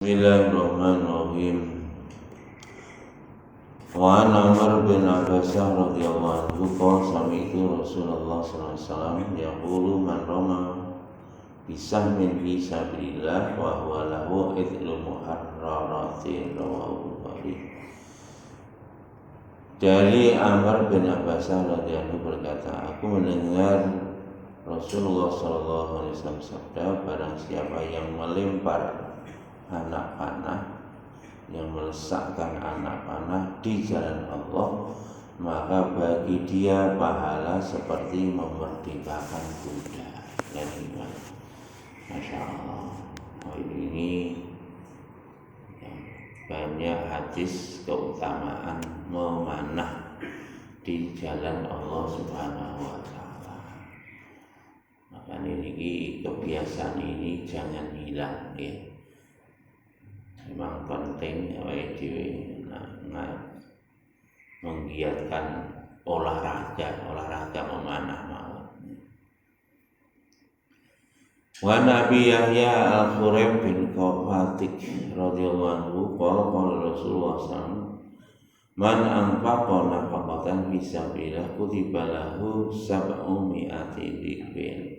Bismillahirrahmanirrahim. Wa an Umar bin Abbasah radhiyallahu anhu qala sami'tu Rasulullah sallallahu alaihi wasallam yaqulu man rama bisahmin fi sabilillah wa huwa lahu ithlu muharraratin rawahu Bukhari. Dari Umar bin Abbasah radhiyallahu anhu berkata, aku mendengar Rasulullah sallallahu alaihi wasallam sabda, barang siapa yang melempar anak panah, yang melesakkan anak panah di jalan Allah, maka bagi dia pahala seperti memerdekakan budak. Masya Allah. Ini banyak hadis keutamaan memanah di jalan Allah Subhanahu wa Ta'ala. Maka ini kebiasaan ini jangan hilang, ya. Memang penting menggiatkan olahraga memanah mawon. Wa Nabi Yahya Al-Khuraim bin Qafatik radhiyallahu anhu qala Rasulullah SAW, man anfaqa nafaqatan fi sabilillah kutiba lahu sab'u mi'ati dhibin.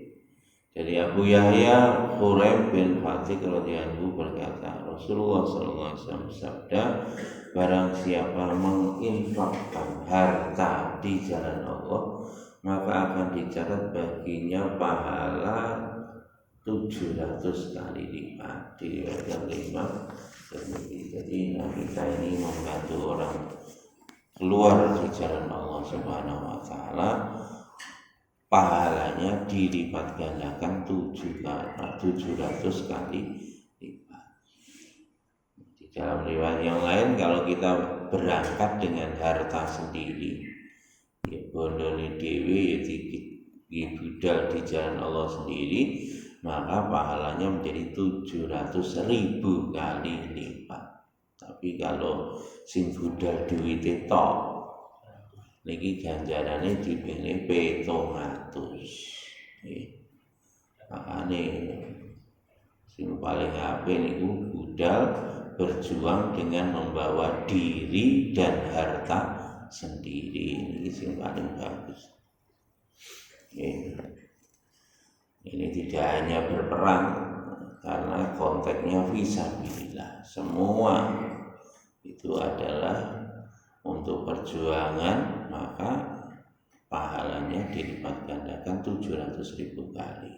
Jadi Abu Yahya Khuraim bin Fatik radhiyallahu berkata, Rasulullah SAW sabda, barang siapa menginfakkan harta di jalan Allah, maka akan dicatat baginya pahala 700 kali lipat. Diriwayatkan Imam Tirmidzi. Jadi kita ini membantu orang keluar di jalan Allah Subhanahu wa Ta'ala, pahalanya dilipat gandakan 700 kali lipat. Di dalam riwayat yang lain, kalau kita berangkat dengan harta sendiri, ya bondoli dewi, ya budal di jalan Allah sendiri, maka pahalanya menjadi 700.000 kali lipat. Tapi kalau sing budal duwite tok, niki ganjarane dipene 700. Makane sing paling apik niku budal berjuang dengan membawa diri dan harta sendiri. Ini sing paling bagus. Ini tidak hanya berperang, karena konteksnya fisabilillah. Semua itu adalah untuk perjuangan, maka pahalanya dilipat gandakan 700.000 kali.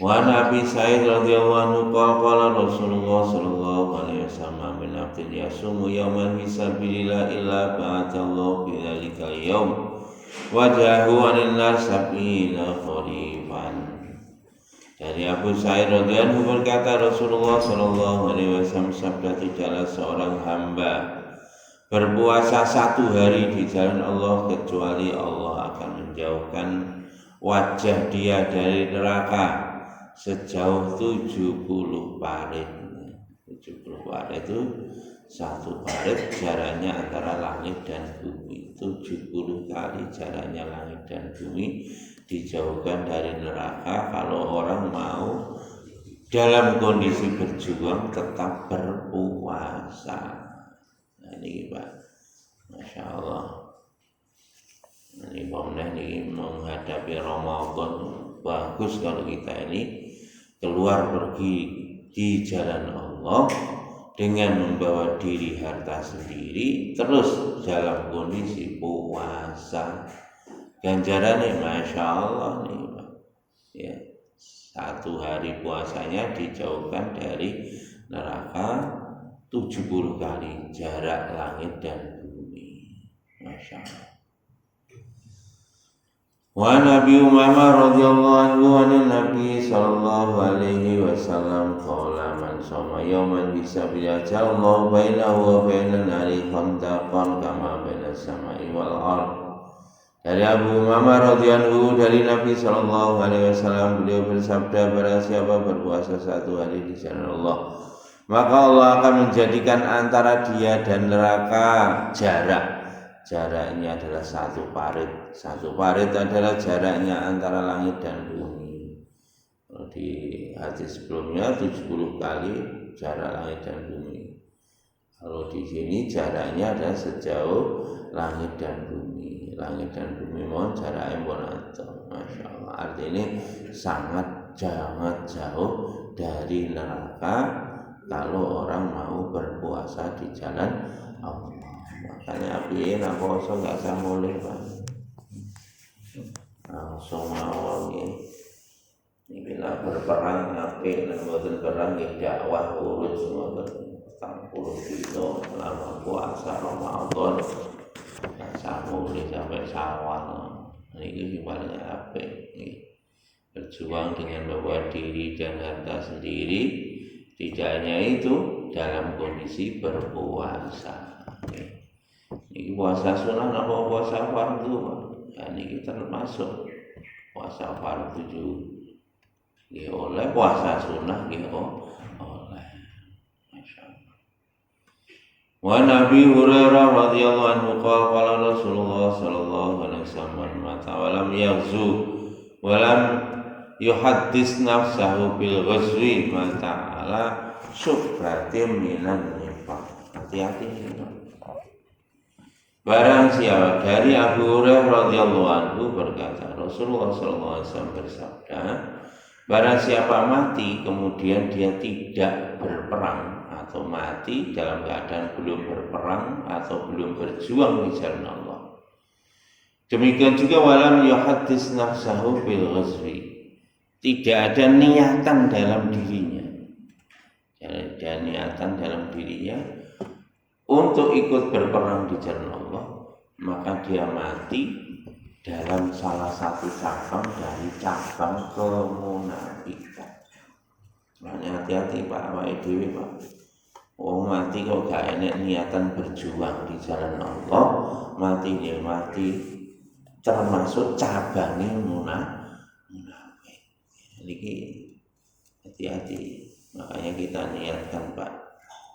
Wa Nabi Sa'id radhiyallahu anhu qala Rasulullah sallallahu alaihi wasallam, min abdin yasumu yawman fi sabilillah illa ba'atallahu bi dzalikal yaum wajahu 'anil nar sab'ina kharifan. Dari Abu Sa'id radhiyallahu anhu berkata, Rasulullah sallallahu alaihi wasallam sabda, tidaklah seorang hamba berpuasa 1 hari di jalan Allah kecuali Allah akan menjauhkan wajah dia dari neraka sejauh 70 parit. 70 parit itu 1 parit jaraknya antara langit dan bumi. 70 kali jaraknya langit dan bumi dijauhkan dari neraka kalau orang mau dalam kondisi berjuang tetap berpuasa. Ini Pak, Masya Allah. Ini pemenang ini menghadapi Ramadan, bagus kalau kita ini keluar pergi di jalan Allah dengan membawa diri harta sendiri, terus dalam kondisi puasa. Ganjarannya Masya Allah nih Pak. Ya, 1 hari puasanya dijauhkan dari neraka 70 kali jarak langit dan bumi. Masya Allah. Wa Nabi Umamah radhiyallahu anhu an Nabi sallallahu alaihi wasallam qala man shoma yawman fisabilillah ja'allahu bainahu wa bainan nari khandaqan kama bainas samai wal ardh. Dari Abu Umamah radhiyallahu dari Nabi sallallahu alaihi wasallam, beliau bersabda, barang siapa berpuasa 1 hari di jalan Allah, maka Allah akan menjadikan antara dia dan neraka jaraknya adalah 1 parit. 1 parit adalah jaraknya antara langit dan bumi. Kalau di hadis sebelumnya 70 kali jarak langit dan bumi. Kalau di sini jaraknya adalah sejauh langit dan bumi. Langit dan bumi mohon jaraknya monato. Masya Allah. Artinya sangat jauh dari neraka kalau orang mau berpuasa di jalan Allah. Makanya apiin aku kosong gak usah mulai Pak. Langsung mau ini bila berperang api dan buatan perang dakwah urus semua 40 kilo selama puasa Ramadan mulai sampai Syawal. Ini paling apik. Berjuang dengan membawa diri dan harta sendiri, tidak hanya itu dalam kondisi berpuasa. Ini puasa sunnah apa puasa fardu? Ya, ini termasuk puasa fardu juga. Ya, oleh puasa sunnah ya oleh. Masya Allah. Wa Nabi Hurairah radhiyallahu anhu qala Rasulullah sallallahu alaihi wasallam mata walam yaghzu walam yuhaddis nafsahu bil ghazwi ma ta'ala syubratim minan nifaq. Hati-hati ini. Barang siapa dari Abu Hurairah radhiyallahu anhu berkata Rasulullah sallallahu alaihi wasallam bersabda, barang siapa mati kemudian dia tidak berperang atau mati dalam keadaan belum berperang atau belum berjuang di jalan Allah. Demikian juga walam yuhaddis nafsahu bil ghazwi. Tidak ada niatan dalam dirinya. Tidak ada niatan dalam dirinya untuk ikut berperang di jalan Allah, maka dia mati dalam salah satu cabang dari cabang kemunafikan. Makanya hati-hati Pak, awake dhewe Pak. Mati kok gak enak niatan berjuang di jalan Allah, mati dia mati termasuk cabangnya munafik. Jadi hati-hati. Makanya kita niatkan Pak,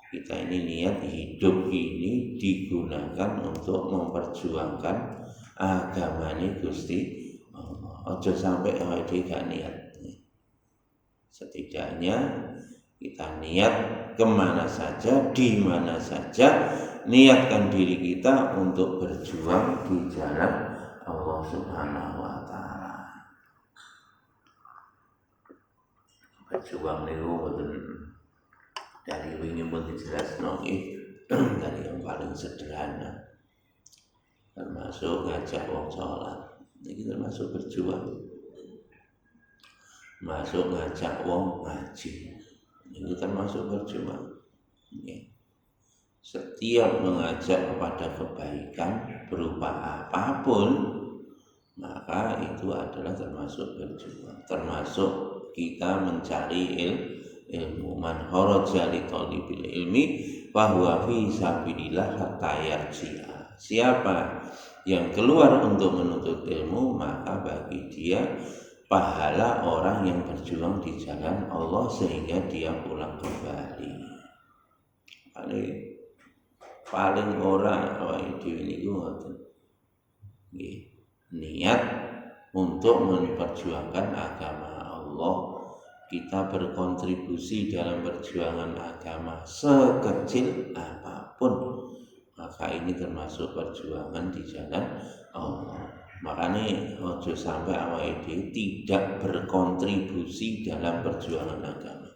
kita ini niat hidup ini digunakan untuk memperjuangkan agamanya Gusti Allah. Ojo sampai awake gak niat. Setidaknya kita niat kemana saja, di mana saja, niatkan diri kita untuk berjuang di jalan Allah Subhanahu wa Ta'ala. Berjuang niku mboten dari wingi pun dijelasno dari yang paling sederhana, termasuk ngajak wong sholat, ini termasuk berjuang. Masuk ngajak wong ngaji, itu termasuk berjuang. Setiap mengajak kepada kebaikan berupa apapun, maka itu adalah termasuk berjuang. Termasuk kita mencari ilmu. Man kharaja li thalibil ilmi fa huwa fi sabilillah hatta yarji'a. Siapa yang keluar untuk menuntut ilmu, maka bagi dia pahala orang yang berjuang di jalan Allah sehingga dia pulang kembali. Paling orang awake dhewe niku ngoten. Niat untuk memperjuangkan agama Allah, kita berkontribusi dalam perjuangan agama sekecil apapun, maka ini termasuk perjuangan di jalan Allah. Makanya ojo sampai awake dhewe tidak berkontribusi dalam perjuangan agama.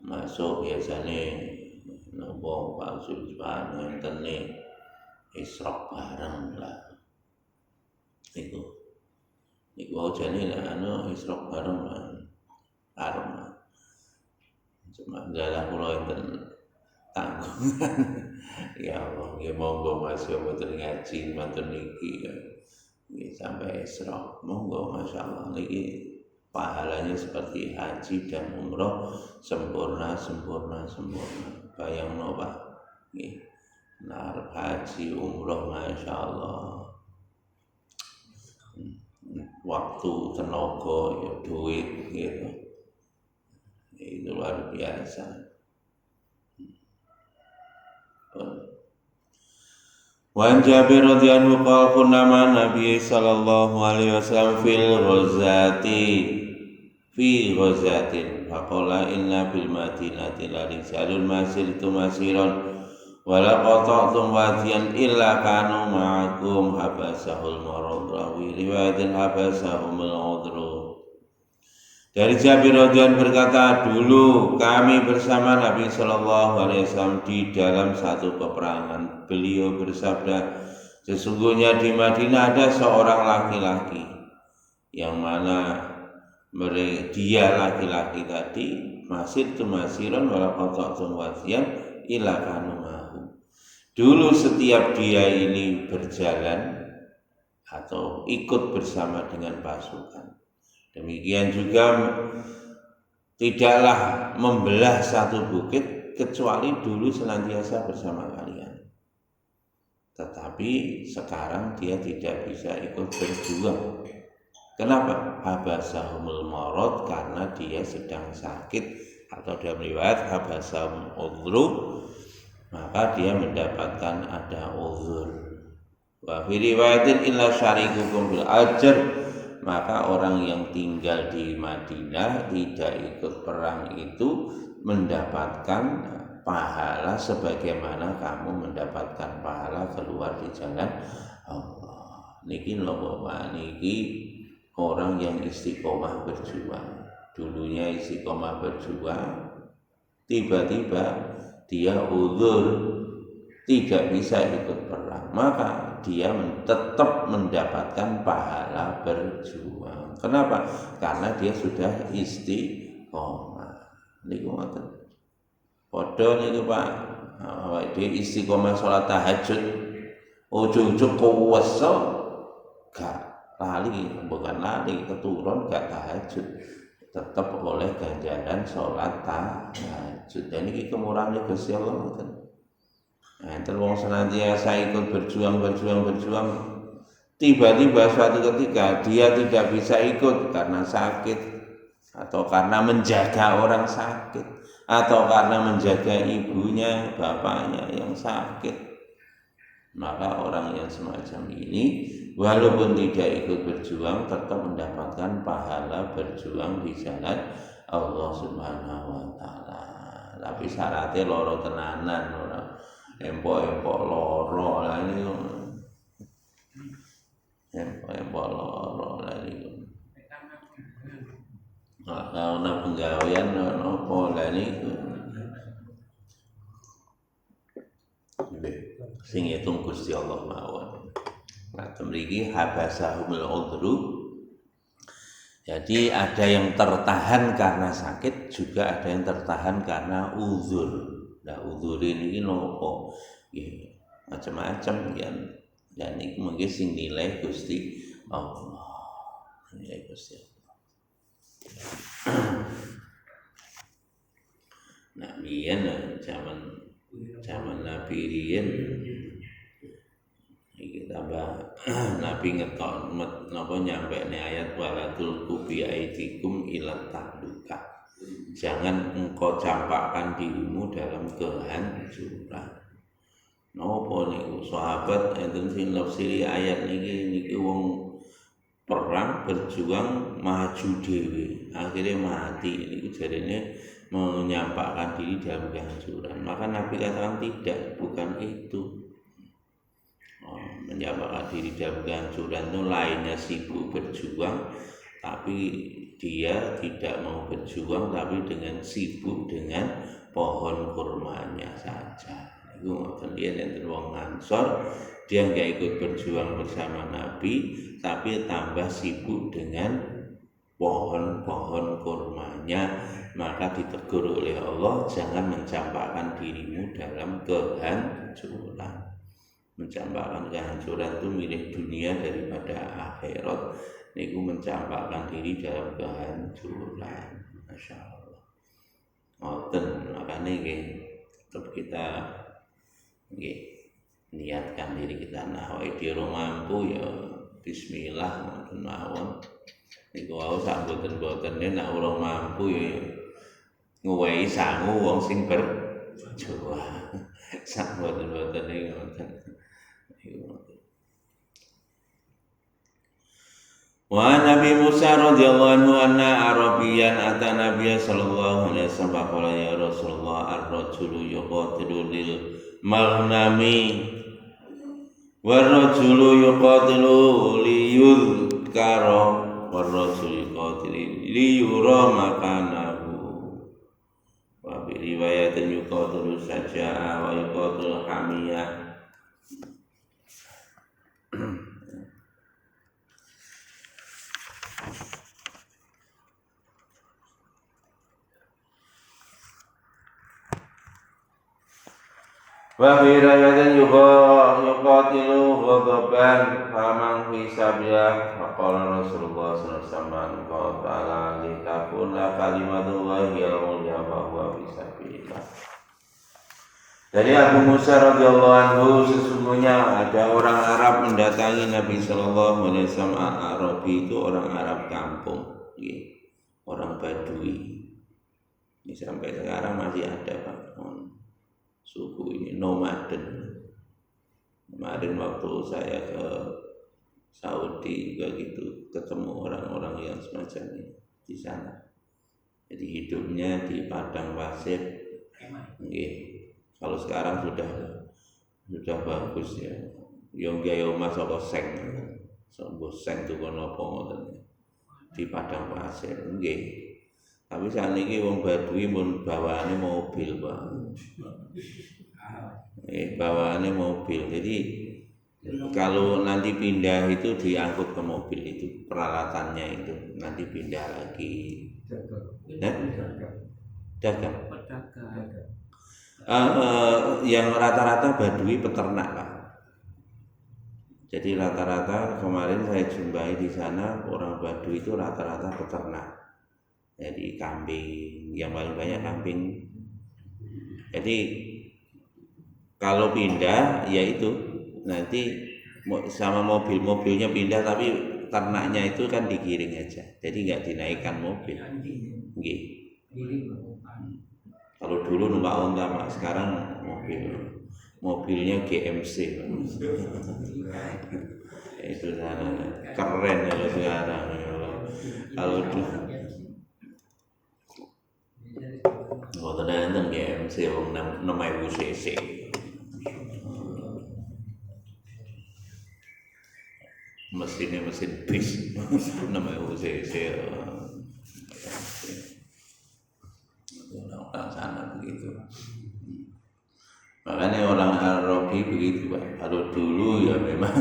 Masuk biasanya nopo Pak Sultan ngenteni isrok bareng lah. Niku ojane isrok bareng arep. Cuma dalah kula enten tanggungan. Ya Allah, ya monggo Mas yo mboten ngaji mboten niki. Nggih sampai Isra. Monggo masyaallah niki pahalanya seperti haji dan umroh sempurna. Bayangno Pak. Nggih. Nah, haji umroh masyaallah. Waktu, tenaga, ya duit gitu. Itu luar biasa. Wan Jabir radhiyallahu anhu qala kunna Nabi sallallahu alaihi wasallam fil ghazati fi ghazatin faqala inna bil madinati la rijalun masirtu masiran wala qata'tum wadiyan illa kanu ma'akum habasahul marad rawi riwayatin habasahumul udru. Dari Jabir radhiyallahu berkata, dulu kami bersama Nabi Shallallahu Alaihi Wasallam di dalam satu peperangan. Beliau bersabda, sesungguhnya di Madinah ada seorang laki-laki yang mana dia laki-laki tadi masih tumasiran walaupun wasian ilakanu mahu. Dulu setiap dia ini berjalan atau ikut bersama dengan pasukan. Demikian juga tidaklah membelah satu bukit kecuali dulu senantiasa bersama kalian. Tetapi sekarang dia tidak bisa ikut berjuang. Kenapa? Habasahumul marad, karena dia sedang sakit, atau dalam riwayat habasahum udhru, maka dia mendapatkan ada uzur. Wa fi riwayatin illa syarikukum bil ajr, maka orang yang tinggal di Madinah tidak ikut perang itu mendapatkan pahala sebagaimana kamu mendapatkan pahala keluar di jalan Allah. Niki lho niki orang yang istiqomah berjuang. Dulunya istiqomah berjuang, tiba-tiba dia uzur tidak bisa ikut perang, maka dia tetap mendapatkan pahala berjuang. Kenapa? Karena dia sudah istiqomah. Niku ngoten. Padha niku Pak, dia istiqomah sholat tahajud, ujug-ujug kuwasa gak lali, bukan lali, keturun gak tahajud, tetap oleh ganjaran sholat tahajud. Dan ini kemurahan Gusti Allah ngoten. Nah, wong senantiasa ikut berjuang, tiba-tiba suatu ketika dia tidak bisa ikut karena sakit, atau karena menjaga orang sakit, atau karena menjaga ibunya, bapaknya yang sakit. Maka orang yang semacam ini walaupun tidak ikut berjuang tetap mendapatkan pahala berjuang di jalan Allah Subhanahu wa taala. Tapi syaratnya loro tenanan, ora empok-empok loro lah ini. Empok-empok loro lah ini. Ana penggawean napa lah niku. Sing itung Gusti Allah mawon. Nah, mriki habasahumul udhru. Jadi ada yang tertahan karena sakit, juga ada yang tertahan karena uzur. Nah, uzur ini nopo? Nggih, macam-macam kan. Dan iki mungkin sing nilai Gusti Allah. Nilai Gusti Allah. Nah, biyen zaman Nabi riyen iki tambah Nabi ngetok napa nyampe ayat walatul kubi aidikum ila tahluka. Jangan engkau campakkan dirimu dalam kehancuran. Napa niku sahabat enten sing nafsiri ayat niki wong perang berjuang maju dhewe akhirnya mati. Niku jarene menyampaikan diri dalam kehancuran. Maka Nabi katakan tidak, bukan itu. Menyampaikan diri dalam kehancuran itu lainnya sibuk berjuang, tapi dia tidak mau berjuang, tapi dengan sibuk dengan pohon kurmanya saja. Itu ngoten dia enten wong Ansor, dia nggak ikut berjuang bersama Nabi, tapi tambah sibuk dengan pohon-pohon kurmanya. Maka ditegur oleh Allah, jangan mencampakkan dirimu dalam kehancuran. Mencampakkan kehancuran itu milih dunia daripada akhirat. Niku mencampakkan diri dalam kehancuran. Masya Allah. Ngoten, makanya tetap kita niatkan diri kita. Nah, dia mampu ya Bismillah ngoten mawon. Niku wau sak boten-botene nek ora mampu ya nguwehi sangu wong sing berjuang. Sak boten-botene ngoten. Niku. Wa Nabi Musa radhiyallahu anhu anna Arabiyan ata Nabiya sallallahu alaihi wasallam faqala ya Rasulullah ar-rajulu yuqatilu lil maghnami war-rajulu yuqatilu liyudhkara war-rajulu yuqatilu liyura makanahu wa bi riwayatin yuqatilu saja'a wa yuqatilu hamiyah. Wa fi riwayatin yuqatilu ghadaban faman fi sabilah faqala Rasulullah sallallahu alaihi wasallam qala litakuna kalimatullahi al-ulya wa huwa fi sabilillah. Dari Abu Musa radhiyallahu anhu, sesungguhnya ada orang Arab mendatangi Nabi sallallahu alaihi wasallam. Arabi itu orang Arab kampung, orang Badui. Ini sampai sekarang masih ada Pak. Suku ini nomaden. Kemarin waktu saya ke Saudi juga gitu, ketemu orang-orang yang semacam ini di sana. Jadi hidupnya di padang pasir. Kalau sekarang sudah bagus ya. Yang gaya omah saka seng. Sapa seng tuh kono apa ngoten. Di padang pasir nggih. Tapi sakniki wong Badui mun bawaane mobil, Pak. Bawaannya mobil. Jadi kalau nanti pindah itu diangkut ke mobil itu, peralatannya itu nanti pindah lagi. Dagang. Yang rata-rata Badui peternak, Pak. Jadi rata-rata kemarin saya jumpai di sana orang Badui itu rata-rata peternak. Jadi kambing, yang paling banyak kambing. Jadi kalau pindah yaitu nanti sama mobilnya pindah, tapi ternaknya itu kan digiring aja. Jadi nggak dinaikkan mobil. Nggih. Kalau dulu numpak onta, Pak, sekarang mobilnya GMC. Itu keren kalau sekarang. Kalau dulu enten GMC wong 6000 cc. Mesinnya mesin bis 6000 cc. Orang sana begitu. Makanya orang Arabi begitu, Pak. Kalau dulu ya memang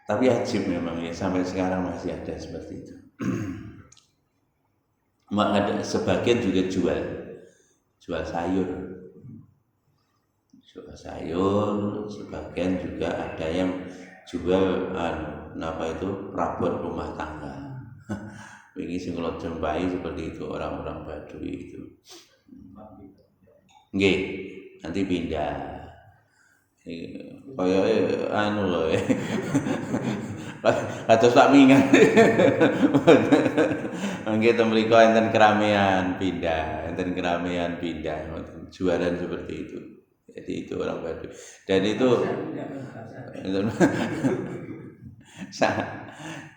tapi ajib memang ya, sampai sekarang masih ada seperti itu. Ada sebagian juga jual sayur, sebagian juga ada yang jual perabot rumah tangga. Ini sing kula jumpai seperti itu orang-orang Badui itu. Nggih, nanti pindah. Kaya lho. Kados Pak Mingan. Nggih ten mriku enten keramaian pindah, jualan seperti itu. Jadi itu orang Badui. Dan itu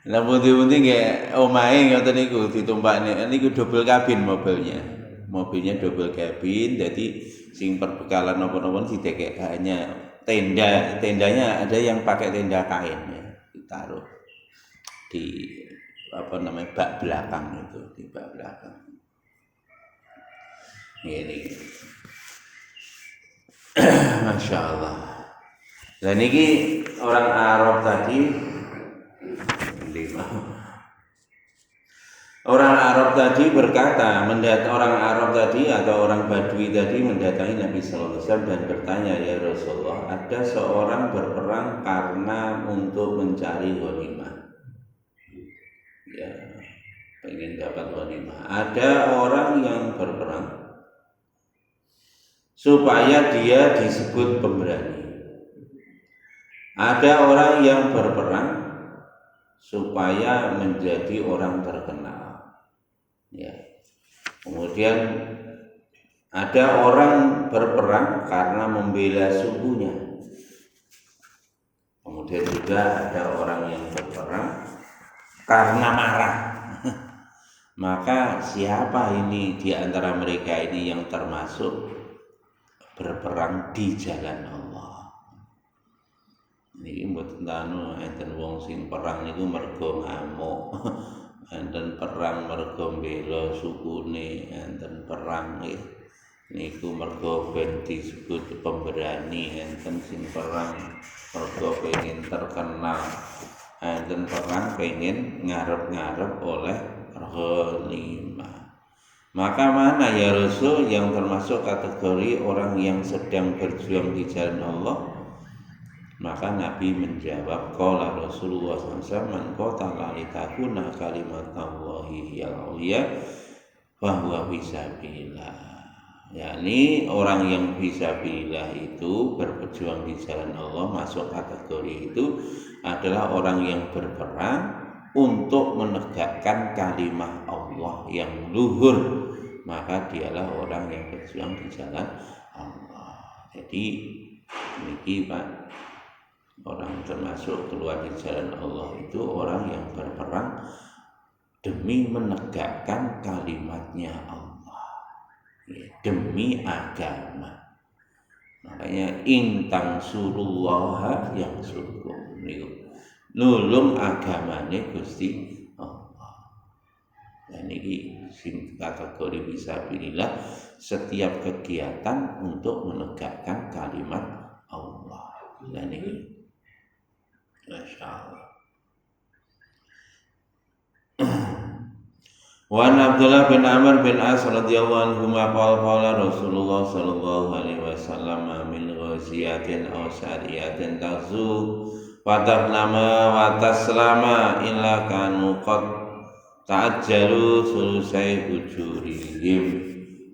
lah pundi-pundi nggih omahe ngoten niku ditumpakne. Niku double kabin mobilnya. Mobilnya double kabin, jadi sing perbekalan napa-napa didekek hanya tendanya ada yang pakai tenda kain ya, ditaruh di bak belakang itu, di bak belakang. Ini Masya Allah. Dan ini orang Arab tadi orang Arab tadi berkata, orang Arab tadi atau orang Badui tadi mendatangi Nabi Sallallahu Alaihi Wasallam dan bertanya, ya Rasulullah, ada seorang berperang karena untuk mencari ghanimah, ya, pengen dapat ghanimah. Ada orang yang berperang supaya dia disebut pemberani. Ada orang yang berperang supaya menjadi orang terkenal. Ya. Kemudian ada orang berperang karena membela sukunya. Kemudian juga ada orang yang berperang karena marah. Maka siapa ini di antara mereka ini yang termasuk berperang di jalan Allah? Niki mboten anu enten wong sing perang niku mergo ngamuk. Enten perang mergo mbela sukune, enten perang niku mergo ben disebut pemberani, enten sing perang mergo pengen terkenal, enten perang pengen ngarep-ngarep oleh ghanimah. Maka mana ya Rasul yang termasuk kategori orang yang sedang berjuang di jalan Allah? Maka Nabi menjawab, qala Rasulullah SAW, man qatala litakuna kalimatullahi hiyal ulya fahuwa fisabilillah. Yakni orang yang fisabilillah itu berjuang di jalan Allah, masuk kategori itu adalah orang yang berperang untuk menegakkan kalimat Allah yang luhur. Maka dialah orang yang berjuang di jalan Allah. Jadi ini Pak, orang termasuk keluar di jalan Allah itu orang yang berperang demi menegakkan kalimatnya Allah, demi agama. Makanya intang surullaha yang surkum, nulung agamane Gusti Allah. Dan ini kategori fisabilillah, setiap kegiatan untuk menegakkan kalimat Allah. Dan ini Masya Allah. Wan Abdullah bin Amr bin As radhiyallahu anhu qala Rasulullah sallallahu alaihi wasallam min ghaziyatin aw sariyatin tazu fatafnama wa taslama illa kanu qad ta'ajjalu sulusai ujurihim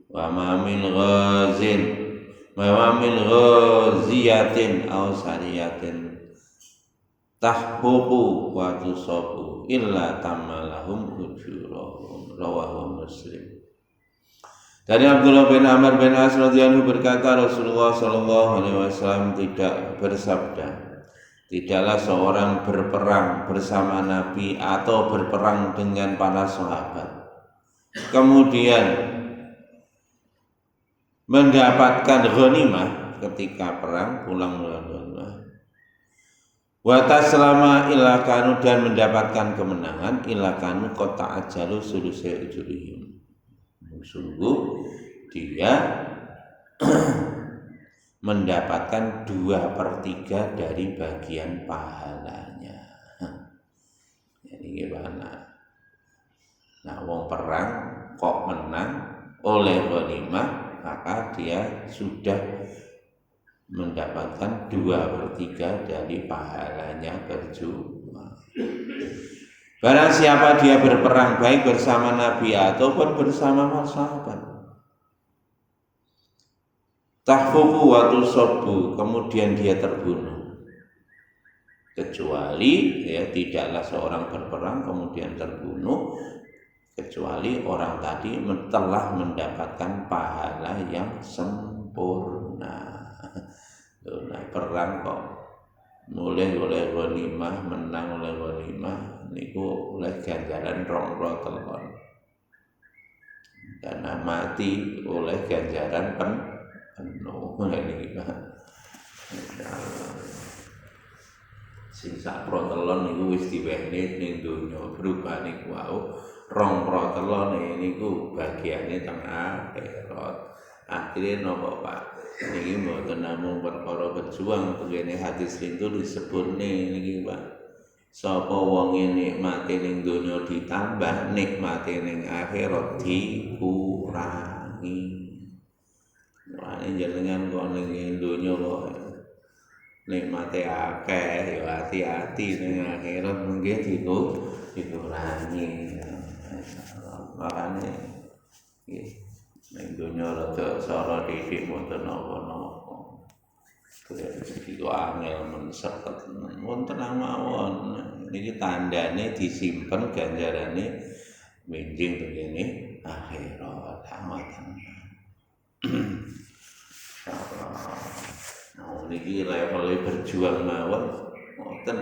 wa ma min ghaziyatin aw sariyatin tahbubu wa tusabu illa tamalahum ujurahum, rawahu Muslim. Dari Abdullah bin Amr bin As radhiyallahu anhu berkata, Rasulullah sallallahu alaihi wasallam tidak bersabda, tidaklah seorang berperang bersama Nabi atau berperang dengan para sahabat kemudian mendapatkan ghanimah ketika perang, pulang ghanimah, wa taslama ila kanu, dan mendapatkan kemenangan, ila kanu qata ajalu sulusai ujurihim, sungguh dia mendapatkan 2/3 dari bagian pahalanya. Jadi gimana? Nah, wong perang kok menang oleh ghanimah, maka dia sudah mendapatkan 2/3 dari pahalanya berjuang. Barang siapa dia berperang baik bersama Nabi ataupun bersama sahabat, tahfufu wa tusabu, kemudian dia terbunuh, kecuali tidaklah seorang berperang kemudian terbunuh kecuali orang tadi telah mendapatkan pahala yang sempurna. Nah, perang kok mulai oleh ghanimah, menang oleh ghanimah niku oleh ganjaran 2 dan mati oleh ganjaran penuh. Ini sing sak protelon niku wis diwehne ning donya, berubah niku wau 2 protelon niku bagiane teng akhirat. Akhirnya nopo Pak, niki mboten namung perkara berjuang, begini hadis itu disebut niki Pak, sapa wong nikmate ning donya ditambah, nikmate ning akhirat dikurangi. Mulane jenengan kok ning donya kok nikmate akeh, ya hati-hati ning akhirat mungkin dikurangi. Makane nggih ning donya rada sara didik wonten napa-napa. Rezeki kok angel men sepet wonten mawon. Niki tandane disimpen ganjarane minjing begini akhirat amatan. Insyaallah. Nah, niki level berjuang mawon ngoten.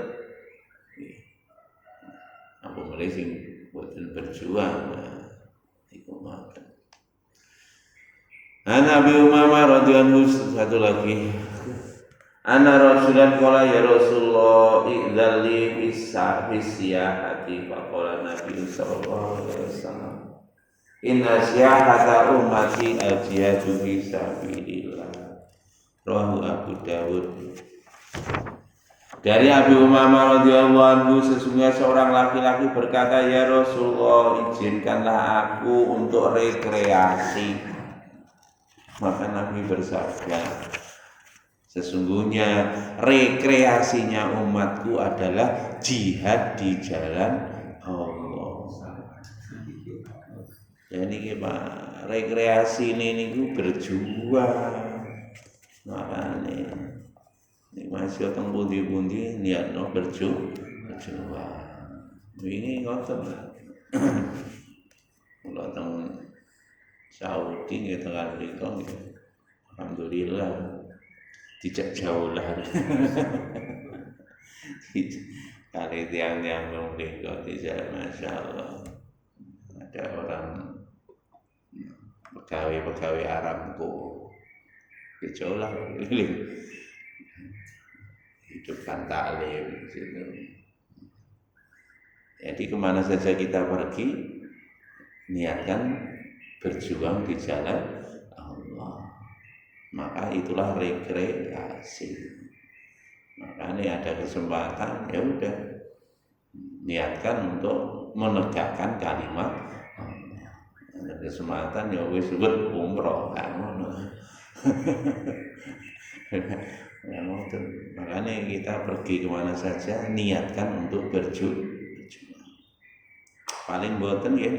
Apa mulai sing boten berjuang iku ngoten. Nabi Umamah radhiyallahu satu lagi. Ana rasulan qala ya Rasulullah idzalli fisiyahati faqala Nabi sallallahu alaihi wasallam inna siyahata ummati al-jihadu fi sabilillah. Rawahu Abu Dawud. Dari Abi Umamah radhiyallahu anhu, sesungguhnya seorang laki-laki berkata, ya Rasulullah, izinkanlah aku untuk rekreasi. Maka Nabi bersabda, sesungguhnya rekreasinya umatku adalah jihad di jalan Allah. Jadi Pak, rekreasi ini berjuang. Makanya ini masih teng pundi-pundi niatno berjuang. Ini ngoten. Kalau teng Saudi nggih teng mriku nggih. Alhamdulillah tidak jauh lah. Kali tiang-tiang mriku tidak, Masya Allah. Ada orang pegawai Aramco jauh lah hidupkan taklim gitu. Jadi kemana saja kita pergi, niatkan berjuang di jalan Allah, maka itulah rekreasi. Makanya ada kesempatan, ya udah niatkan untuk menegakkan kalimat Allah. Ada kesempatan ya wis umroh kan. Makanya kita pergi kemana saja niatkan untuk berjuang. Paling boten ya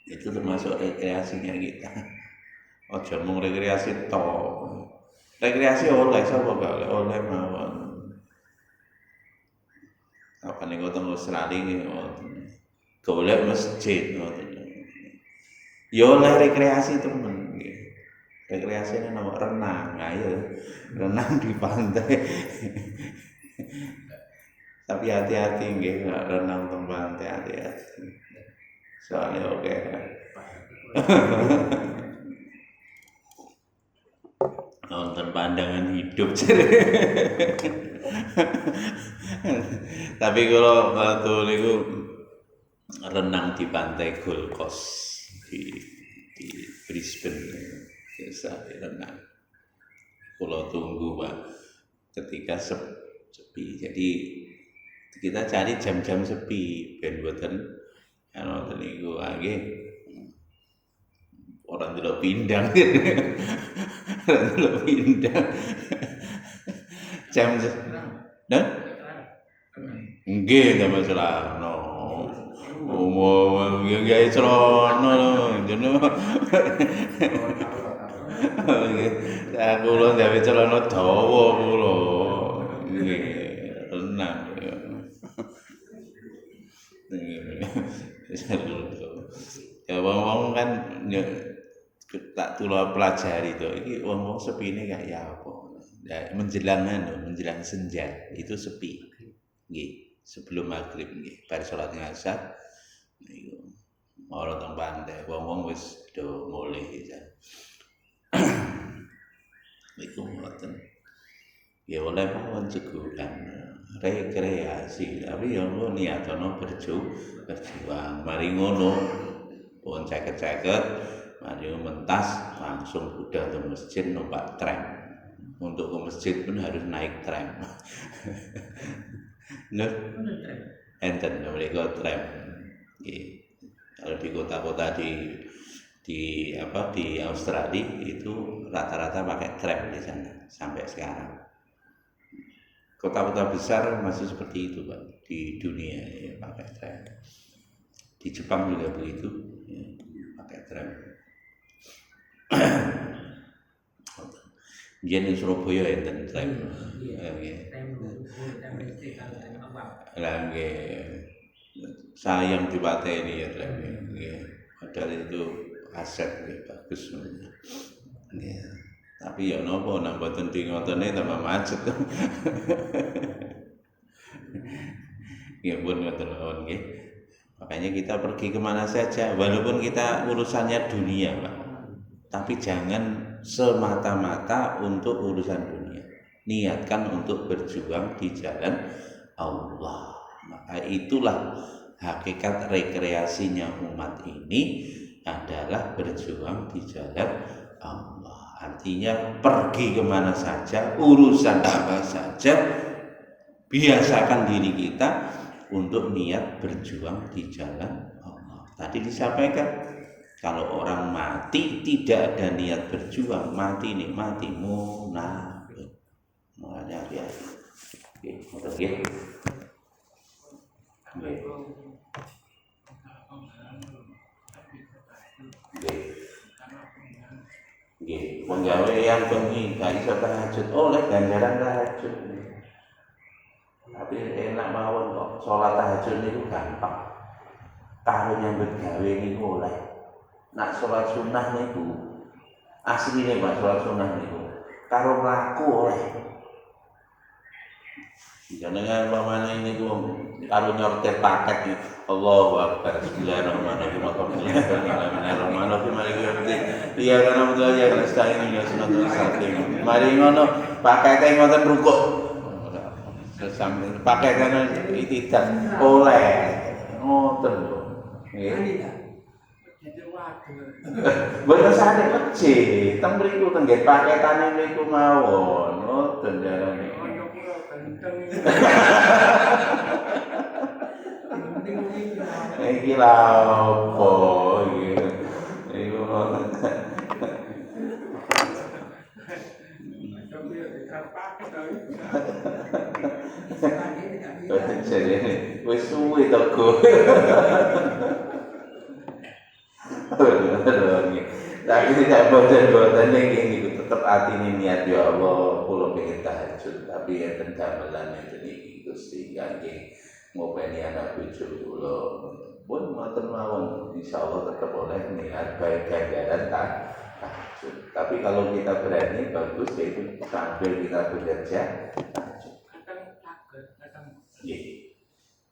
itu termasuk rekreasinya kita. Ojo mung rekreasi toh. Rekreasi oleh sapa gak oleh mawon. Apa ning kota Australia iki golek masjid ngoten. Ya oleh rekreasi temen nggih. Rekreasinya nama renang, ayo renang di pantai. Tapi hati-hati nggih, renang di pantai hati-hati. Soalnya oke. Nonton pandangan hidup. Tapi kalau waktu niku renang di pantai Gold Coast di Brisbane. Biasa renang. Kalau tunggu Pak, ketika sepi. Jadi kita cari jam-jam sepi, ben boten ana niku nggih. Orang delok pindang. Orang delok pindang. Jam nah? Nggih, ndak masalah. No. Umum gawe celana jenenge. Kula gawe celana dawa kula. Nggih, renang. Ya wong-wong kan tak tulah pelajari to. Iki wong-wong sepine kaya apa? Ya, menjelang senja itu sepi. Nggih, sebelum maghrib nggih, bar salat asar niku mau teng pantai, wong-wong wis do mulih ya. Iku ngoten. Ya oleh mawon cegukan rekreasi, tapi ya ngono niatono berjuang. Mari ngono pun ceket-ceket, mari mentas langsung budal ke masjid numpak tram. Untuk ke masjid pun harus naik tram. Nah, enten mereka tram. Kalau di kota-kota di Australia itu rata-rata pakai tram di sana sampai sekarang. Kota-kota besar masih seperti itu Pak, di dunia ya, pakai tram. Di Jepang juga begitu, ya, pakai tram. Yen Surabaya enten tram. Lah sayang dipateni ya tram. Padahal itu aset ya, bagus. Ya. Tapi ya napa nang boten dingotene tambah macet. Nggih pun ngoten mawon nggih. Makanya kita pergi kemana saja, walaupun kita urusannya dunia, Pak. Tapi jangan semata-mata untuk urusan dunia. Niatkan untuk berjuang di jalan Allah. Maka itulah hakikat rekreasinya umat ini adalah berjuang di jalan Allah. Artinya pergi kemana saja, urusan apa saja, biasakan diri kita untuk niat berjuang di jalan Allah. Tadi disampaikan, kalau orang mati tidak ada niat berjuang, mati munafik. Makanya hati-hati. Oke, nggih, penggawe yang bengi gak iso tahajud oleh ganjaran tahajud. Tapi enak mawon kok, sholat tahajud niku gampang. Karo nyambut gawe niku oleh. Nak sholat sunnah niku asline Pak, sholat sunnah niku karo mlaku oleh. Jangan pamane niku karo nyortir paket iki. Allahu Akbar. Bismillahirrahmanirrahim. Bismillahirrahmanirrahim. Maliki yaumiddin. Iya kana betul ya kana stain ya sunnatul salim. Mari ngono pakete ngoten rukuk. Sambil paketane itidak oleh ngoten lho. Nggih. Boten sane masjid, teng mriku tenggen paketane niku mawon. Ngoten jarane. Iki lha opo iki. Iku wis suwe to go. Tapi tidak boten-boten iki tetep atine niat ya Allah kula pengen tahajud tapi enten gamelan niki Gusti kangge ngopeni anak bojo kula pun mboten mawon insyaallah tetep oleh niat baik ganjaran tahajud. Tapi kalau kita berani bagus yaitu sambil kita bekerja tahajud.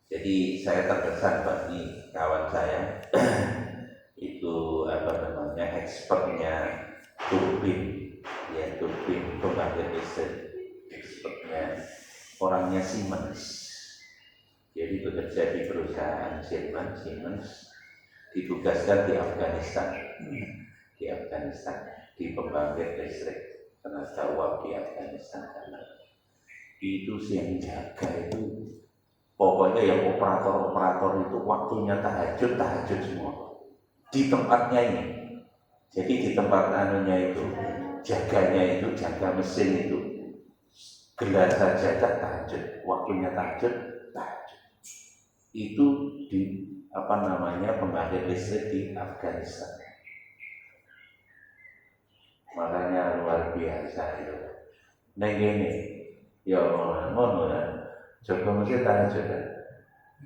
Jadi saya terkesan bagi kawan saya itu expertnya turbin, ya turbin pembangkit listrik, expertnya orangnya Siemens. Jadi bekerja di perusahaan Siemens, ditugaskan di Afghanistan, di pembangkit listrik tenaga uap di Afghanistan. Itu sih yang jaga itu, pokoknya yang operator itu waktunya tahajud semua. Di tempatnya ini, jadi di tempat anunya itu, jaganya itu, jaga mesin itu, gelar saja tahajud, waktunya tahajud. Itu di pembangkit listrik di Afghanistan. Makanya luar biasa itu. Neng ini, ya ngono ya, jaga mesin tahajud.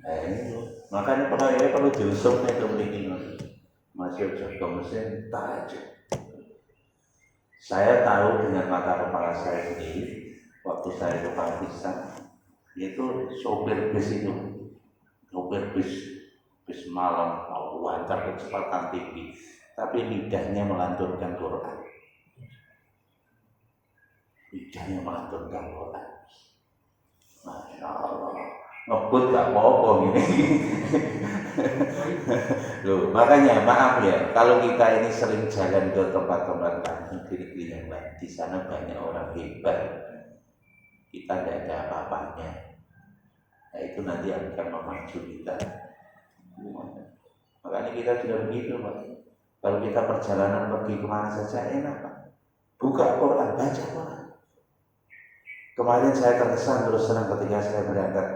Ini makanya perlu diusung itu begini. Masih jaga mesin tahajud. Saya tahu dengan mata kepala saya sendiri waktu saya ke Pakistan itu sopir bis malam antar kecepatan tinggi tapi lidahnya melanturkan Quran. Masya Allah, ngebut gak apa-apa gini. Loh, makanya maaf ya, kalau kita ini sering jalan ke tempat-tempat kampung kiri-kiri yang lain, di sana banyak orang hebat, kita tidak ada apa-apanya. Nah, itu nanti akan memacu kita. Makanya kita juga begitu, Pak. Kalau kita perjalanan pergi kemana saja enak, Pak. Buka Quran, baca Quran. Kemarin saya terkesan terus terang ketika saya berangkat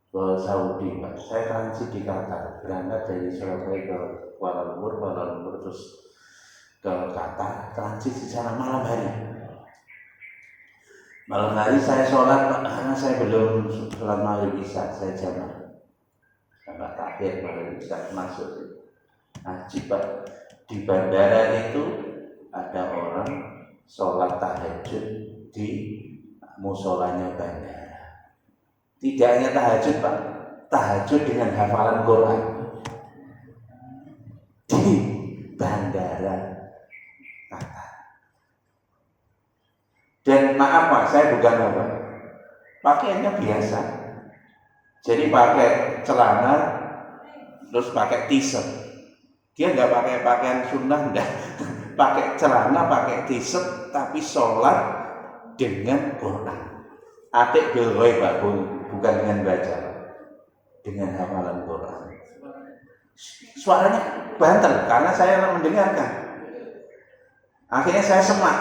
ke Saudi, Pak. Saya transit di Qatar, berangkat dari Surabaya ke Kuala Lumpur terus ke Qatar, transit di sana malam hari. Malam hari saya sholat, Pak, karena saya belum sholat maghrib isya, saya jamaah. Sampai takhir maghrib isya masuk. Ajib, Pak. Di bandara itu ada orang sholat tahajud di musolanya bandara. Tidak hanya tahajud Pak, tahajud dengan hafalan Quran di bandara Qatar. Dan maaf Pak, saya bukan apa, pakaiannya biasa. Jadi pakai celana, terus pakai t-shirt. Dia nggak pakai pakaian sunnah, enggak. Pakai celana, pakai t-shirt, tapi sholat dengan Quran. Atik bilghoi Pak, bukan dengan baca, dengan hafalan Quran. Suaranya banter karena saya mendengarkan. Akhirnya saya semak,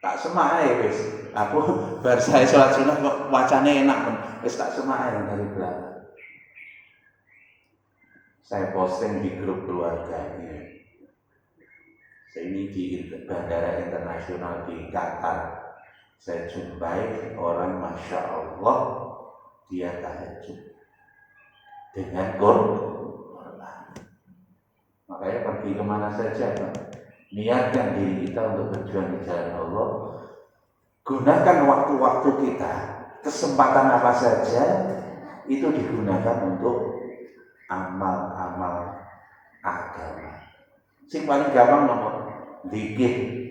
tak semak aja wis. Aku baru saya sholat sunnah kok wacanya enak, wis tak semak aja dari belakang. Saya posting di grup keluarga ini. Ini di bandara internasional di Qatar. Saya jumpai orang Masya Allah, dia tahajud dengan Quran. Makanya pergi kemana saja Pak, niatkan diri kita untuk berjuang di jalan Allah. Gunakan waktu-waktu kita, kesempatan apa saja itu digunakan untuk amal-amal agama. Sing paling gampang nomor zikir.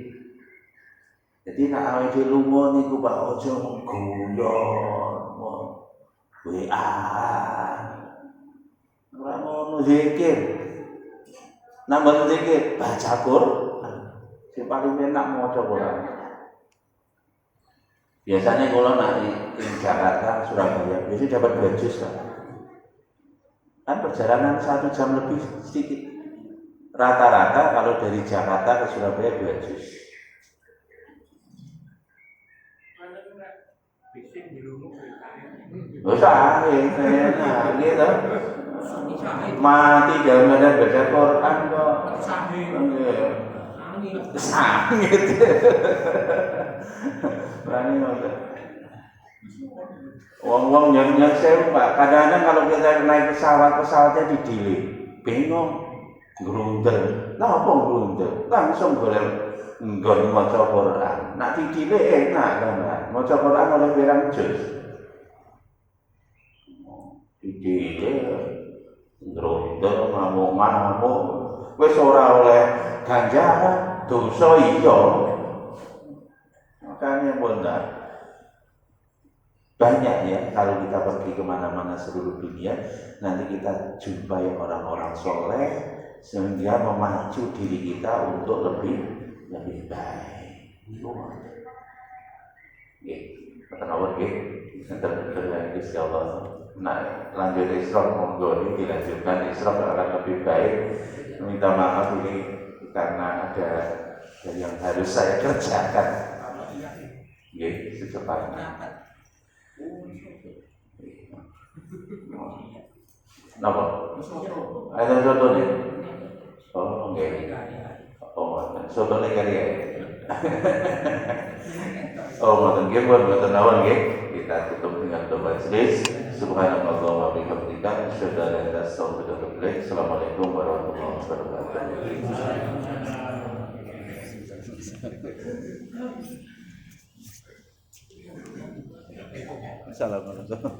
Jadi nak awake lunga niku Pak aja guyon, WA. Ora ngono zikir. Nambah zikir, baca Quran. Sing paling enak maca Quran. Biasanya kalau nak di Jakarta, Surabaya, biasanya dapat 2 juz Pak. Kan perjalanan 1 jam lebih sedikit. Rata-rata kalau dari Jakarta ke Surabaya 2 juz. Enak gitu. Mati dalam keadaan baca Quran kok. Sangit. Berani ngono. Wong-wong nyang sewu Pak. Kadang-kadang kalau kita naik pesawatnya di-delay. Bingung. Grundel. Lah apa grundel? Langsung golek nggon maca Quran. Nak di-delay enak kan. Maca Quran oleh pirang juz. Di-delay grundel ngamuk-ngamuk. Wis ora oleh ganjaran, dosa iya. Makanya benar. Banyak ya kalau kita pergi kemana-mana seluruh dunia, nanti kita jumpai orang-orang soleh sehingga memacu diri kita untuk lebih baik. Pertama nggih, insyaallah. Nah, lanjut Isra monggo ini dilanjutkan Isra akan lebih baik. Minta maaf ini karena ada yang harus saya kerjakan. Nggih, secepatnya. Napa? Ada soto nih? Oh, nggih. Oh, soto nih kali ya. Oh, mboten nggih, mboten nawon nggih. Kita tutup dengan doa majelis. Subhanallah wa bihamdika, asyhadu an la ilaha illa anta, astaghfiruka wa atubu ilaik. Assalamualaikum warahmatullahi wabarakatuh. Assalamualaikum.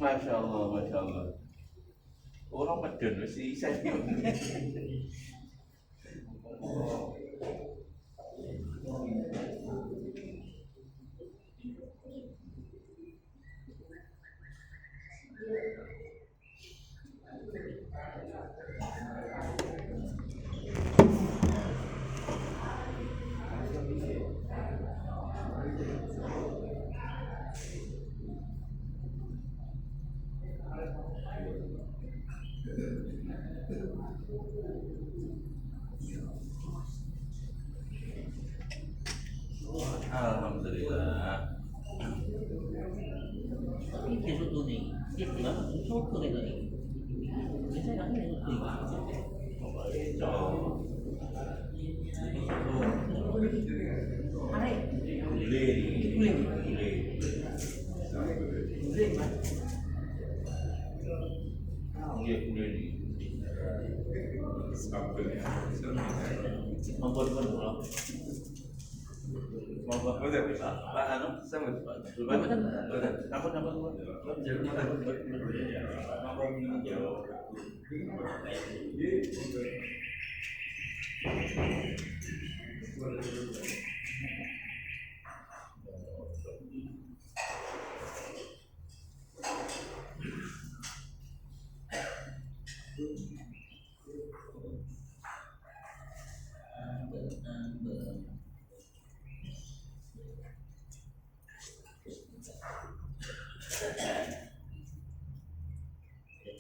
Masya Allah. Orang medun mesti saya. Mampun pun pulau. Mampun. Pak Anu, sama Pak. Duluan kan. Ampun.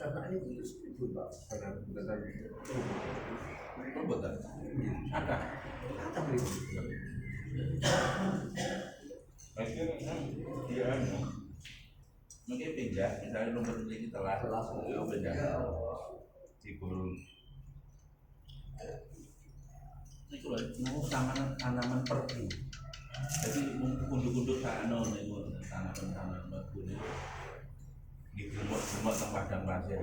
Karena ini itu Pak, karena benar Betul. Ada. kata beli. Dia mungkin pindah, misalnya nomor ini telah pindah di guru. Ini kalau tanaman perdu. Jadi unduk-unduk sana nih tanaman perdu ini di rumah tempat padang pasir.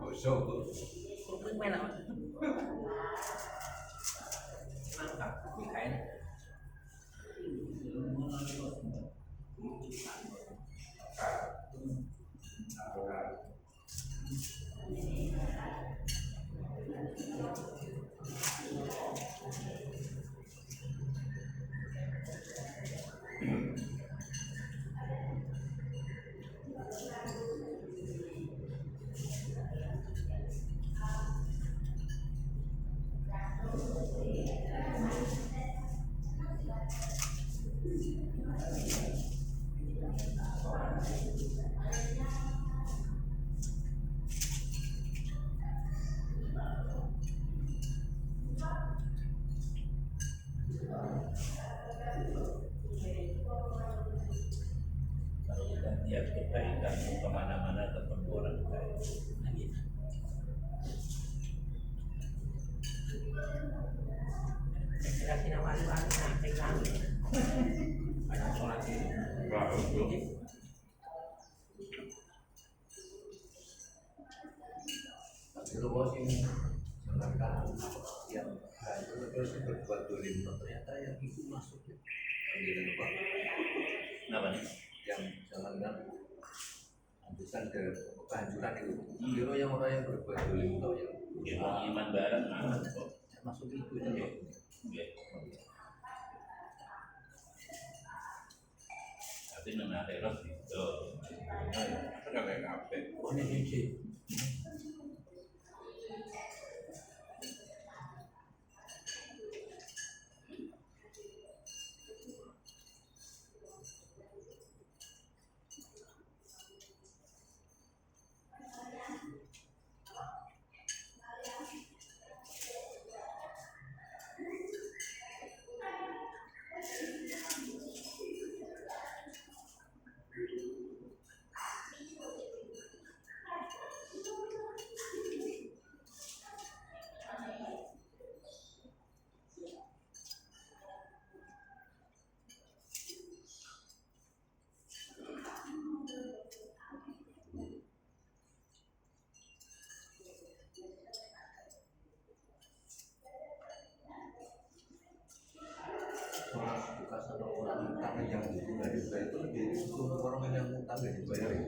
Bosok tuh. Kalau kita niat kebaikan mau kemana-mana ketemu orang baik. Nah, gitu. Kasih nama wali-wali sampai kami. Ada sholat ini. Tapi lu bos ini menangkan yang itu terus berbuat dolim ternyata yang itu masuknya gitu Pak. Kenapa nih? Yang jangan kan lanjutan ke kehancuran itu. Kira yang orang yang berbuat dolim atau yang Ya, iman bareng aman kok. masuk itu ya. Ya. Tapi nona terus itu. Kayak kafe. Oh ini hiji. juta itu lebih untuk orang yang utang gak dibayarin.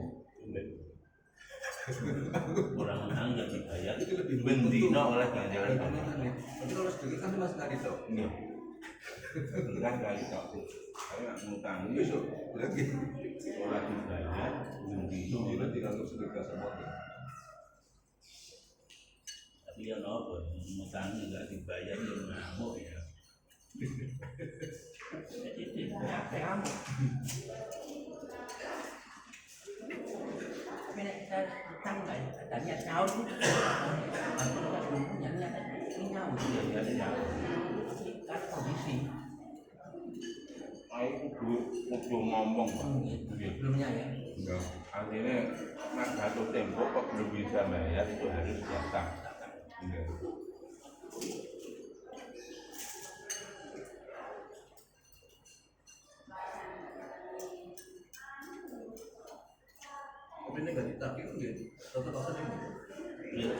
Orang menang nggak dibayar. Itu lebih Bendino oleh ganjaran tapi Allah. kalau sedikit kan mas nggak tahu. Iya. Kan kali tak. Saya ngutang ini Besok lagi. orang dibayar. Bendino. Itu dianggap sedekah sama dia. Tapi ya apa? Ngutang nggak dibayar ya ngamuk ya. Apa kamu? Tapi nek kita utang nggak ya? Tadinya tahu tuh. Aku kan belum punya niat ini nyawa. Iya ya. Kan kondisi. Aku kudu ngomong Pak. Belumnya ya. Enggak. Akhirnya nak jatuh tempo kok belum bisa bayar itu harus datang. Enggak. Tapi ini nggak ditagih kan dia. Tetap pasal ini. Iya.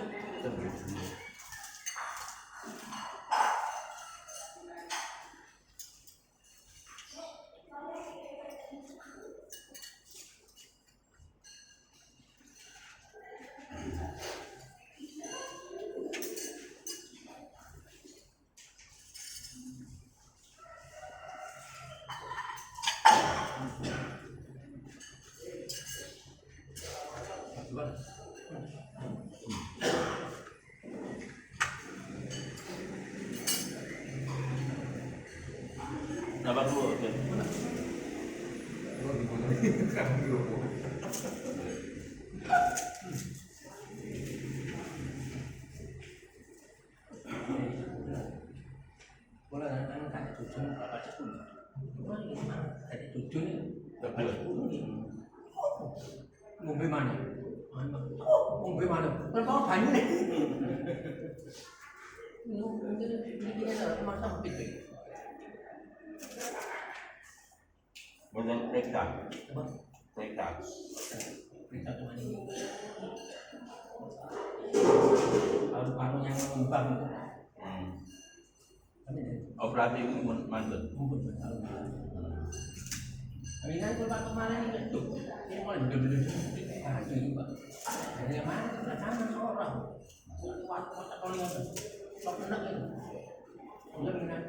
Apa dulu? Boleh kan kayak tujuan apa pun. Boleh gimana? Kayak tujuan berapa pun ini. Ngombe mana? Ngombe mana? Berapa banyak nih? Ini adalah masa begitu. Banyak mereka. Mereka. Berita cuma ini. Paru-paru yang mengembang itu. Operasi itu mantul. Kami kan kalau kemarin itu dia mulai betul-betul ini Pak. Dari mana kita kanan seorang. Waktu masa kau lihat kau pernah ini. Udah minat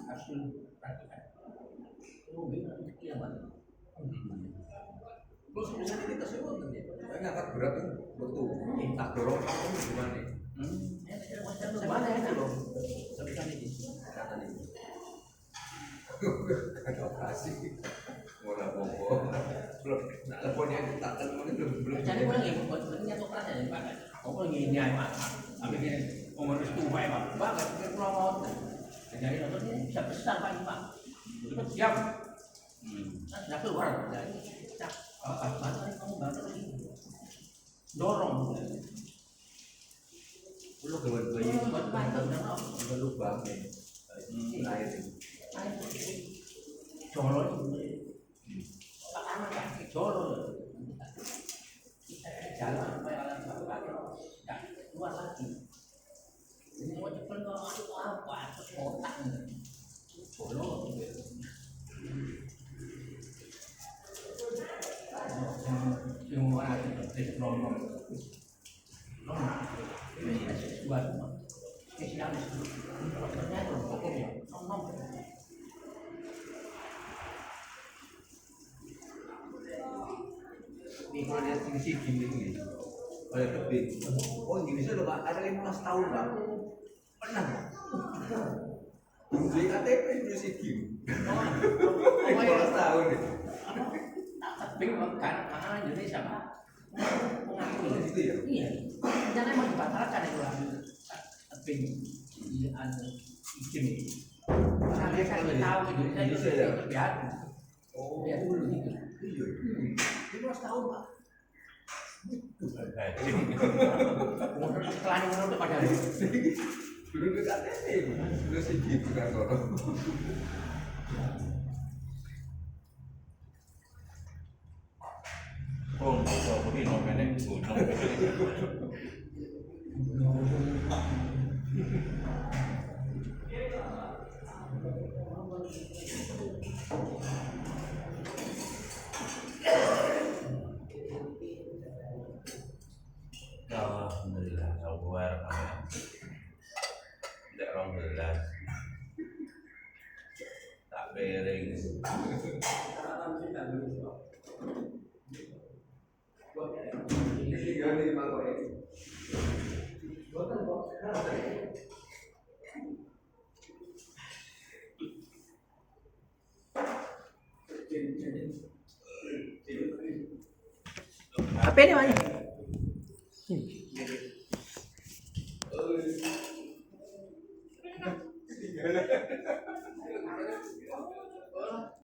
hasil praktikan. Oh, benar dia Pak. Terus bisa kita semua nanti. Saya ngangkat berat kan betul. Tak dorong kamu gimana? Mana ya loh? Sebutkan ini. Kata ini. Kata operasi. Mau lapor. Belum. Nah, teleponnya tak telepon belum. Jadi orang yang buat sebenarnya tuh kan ya Pak. Kau ini ya Pak. Tapi ini umur itu Pak Pak. Banget ke pulau mau. Jadi nontonnya bisa besar Pak. Cepat siap. Sudah keluar. Jadi apa kamu bantu ini. Dorong. Lu gawan bayi Buat bantu dorong. lubang nih. Air. Jolol. Pertama kaki jolol. Jalan sampai alam bapak. Enggak keluar lagi. Ini mau cepet kok apa terus otak. Jolol. Yang mana itu nomor. Nomor. Ini sesuatu. Spesialis. Ternyata pokoknya nomor. Ini kalau lihat sini gini nih. Kayak lebih. Oh, Indonesia udah ada 15 tahun, Pak. Pernah. Beli KTP Indonesia gini. 15 tahun nih. Tapi kan makanan Indonesia Pak. Mengaku Itu ya. iya. Jangan emang dibatalkan itu lah. Tapi di anu izin. Karena dia kan tahu Indonesia itu biar. Oh, Biar dulu gitu. iya. 15 tahun, Pak. Umur setelah ini menurut pada hari. Dulu ke KTP, Indonesia gitu kan orang. Oh, so begini nomornya gunung. alhamdulillah sabar tidak 12 tak piring HP ini mana?